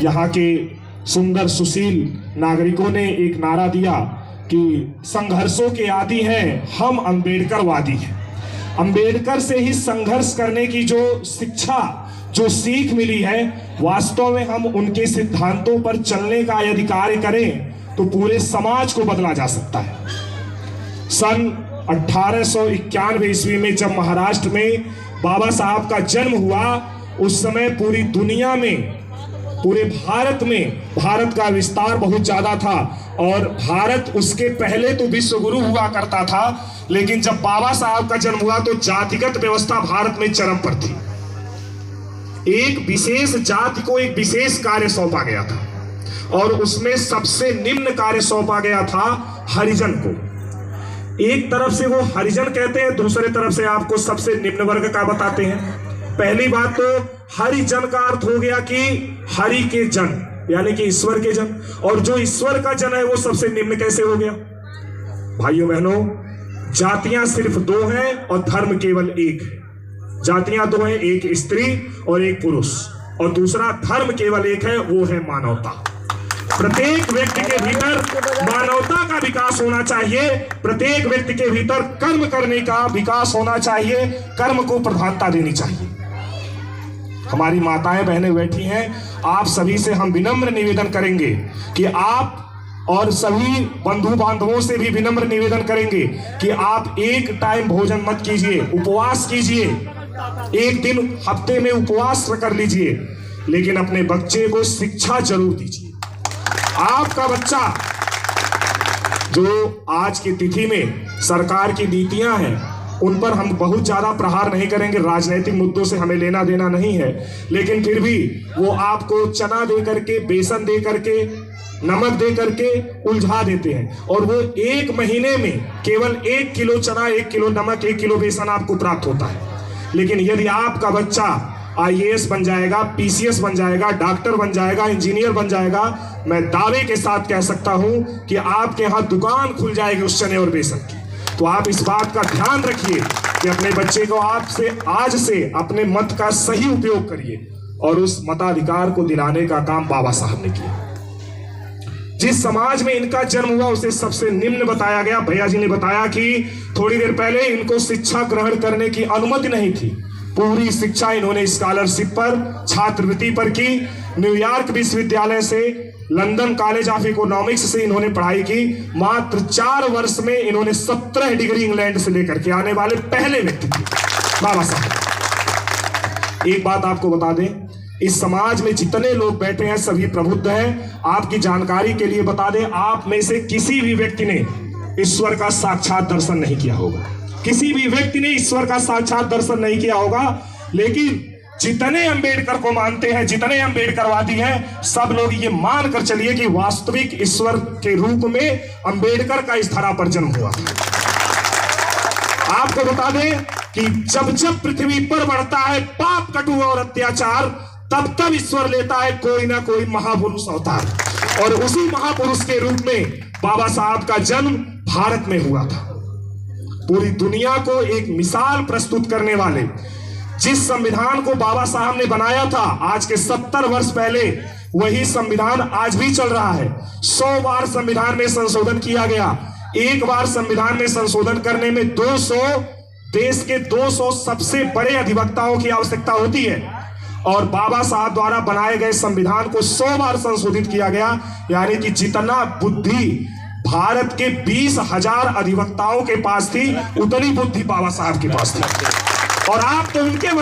यहाँ के सुंदर सुशील नागरिकों ने एक नारा दिया कि संघर्षों के आदी हैं हम, अंबेडकरवादी हैं। अंबेडकर से ही संघर्ष करने की जो शिक्षा, जो सीख मिली है, वास्तव में हम उनके सिद्धांतों पर चलने का यदि कार्य करें तो पूरे समाज को बदला जा सकता है। सन 1891 ईस्वी में जब महाराष्ट्र में बाबा साहब का जन्म हुआ, उस समय पूरी दुनिया में, पूरे भारत में भारत का विस्तार बहुत ज्यादा था और भारत उसके पहले तो विश्व गुरु हुआ करता था, लेकिन जब बाबा साहब का जन्म हुआ तो जातिगत व्यवस्था भारत में चरम पर थी। एक विशेष जाति को एक विशेष कार्य सौंपा गया था और उसमें सबसे निम्न कार्य सौंपा गया था हरिजन को। एक तरफ से वो हरिजन कहते हैं, दूसरे तरफ से आपको सबसे निम्न वर्ग का बताते हैं। पहली बात तो हरिजन का अर्थ हो गया कि हरि के जन, यानी कि ईश्वर के जन, और जो ईश्वर का जन है वो सबसे निम्न कैसे हो गया? भाइयों बहनों, जातियां सिर्फ दो हैं और धर्म केवल एक है। जातियां दो हैं, एक स्त्री और एक पुरुष, और दूसरा धर्म केवल एक है, वो है मानवता। प्रत्येक व्यक्ति के भीतर मानवता का विकास होना चाहिए, प्रत्येक व्यक्ति के भीतर कर्म करने का विकास होना चाहिए, कर्म को प्रधानता देनी चाहिए। हमारी माताएं बहनें बैठी हैं, आप सभी से हम विनम्र निवेदन करेंगे कि आप, और सभी बंधु बांधवों से भी विनम्र निवेदन करेंगे कि आप एक टाइम भोजन मत कीजिए, उपवास कीजिए, एक दिन हफ्ते में उपवास कर लीजिए, लेकिन अपने बच्चे को शिक्षा जरूर दीजिए। आपका बच्चा, जो आज की तिथि में सरकार की नीतियां हैं उन पर हम बहुत ज्यादा प्रहार नहीं करेंगे, राजनीतिक मुद्दों से हमें लेना देना नहीं है, लेकिन फिर भी वो आपको चना दे करके, बेसन दे करके, नमक दे करके उलझा देते हैं, और वो एक महीने में केवल 1 किलो चना, 1 किलो नमक, 1 किलो बेसन आपको प्राप्त होता है। लेकिन यदि आपका बच्चा IAS बन जाएगा, PCS बन जाएगा, डॉक्टर बन जाएगा, इंजीनियर बन जाएगा, मैं दावे के साथ कह सकता हूं कि आपके यहां दुकान खुल जाएगी उस चने और बेसन की। तो आप इस बात का ध्यान रखिए कि अपने बच्चे को आपसे आज से अपने मत का सही उपयोग करिए, और उस मताधिकार को दिलाने का काम बाबा साहब ने किया। जिस समाज में इनका जन्म हुआ उसे सबसे निम्न बताया गया। भैया जी ने बताया कि थोड़ी देर पहले इनको शिक्षा ग्रहण करने की अनुमति नहीं थी। पूरी शिक्षा इन्होंने स्कॉलरशिप पर, छात्रवृत्ति पर की। न्यूयॉर्क विश्वविद्यालय से, लंदन कॉलेज ऑफ इकोनॉमिक्स से इन्होंने पढ़ाई की। मात्र 4 वर्ष में इन्होंने 17 डिग्री इंग्लैंड से लेकर के आने वाले पहले व्यक्ति थे बाबा साहब। एक बात आपको बता दें, इस समाज में जितने लोग बैठे हैं सभी प्रबुद्ध हैं। आपकी जानकारी के लिए बता दें, आप में से किसी भी व्यक्ति ने ईश्वर का साक्षात दर्शन नहीं किया होगा, किसी भी व्यक्ति ने ईश्वर का साक्षात दर्शन नहीं किया होगा, लेकिन जितने अंबेडकर को मानते हैं, जितने अंबेडकरवादी हैं, सब लोग ये मानकर चलिए कि वास्तविक ईश्वर के रूप में अंबेडकर का इस धरा पर जन्म हुआ। आपको बता दें कि जब जब पृथ्वी पर बढ़ता है पाप, कटु और अत्याचार, तब तब ईश्वर लेता है कोई ना कोई महापुरुष अवतार, और उसी महापुरुष के रूप में बाबा साहब का जन्म भारत में हुआ था। पूरी दुनिया को एक मिसाल प्रस्तुत करने वाले जिस संविधान को बाबा साहब ने बनाया था आज के 70 वर्ष पहले, वही संविधान आज भी चल रहा है। 100 बार संविधान में संशोधन किया गया। एक बार संविधान में संशोधन करने में 200 देश के 200 सबसे बड़े अधिवक्ताओं की आवश्यकता होती है, और बाबा साहब द्वारा बनाए गए संविधान को 100 बार संशोधित किया गया। यानी कि जितना बुद्धि भारत के 20,000 अधिवक्ताओं के पास थी, उतनी बुद्धि बाबा साहब के पास थी, और आप तो उनके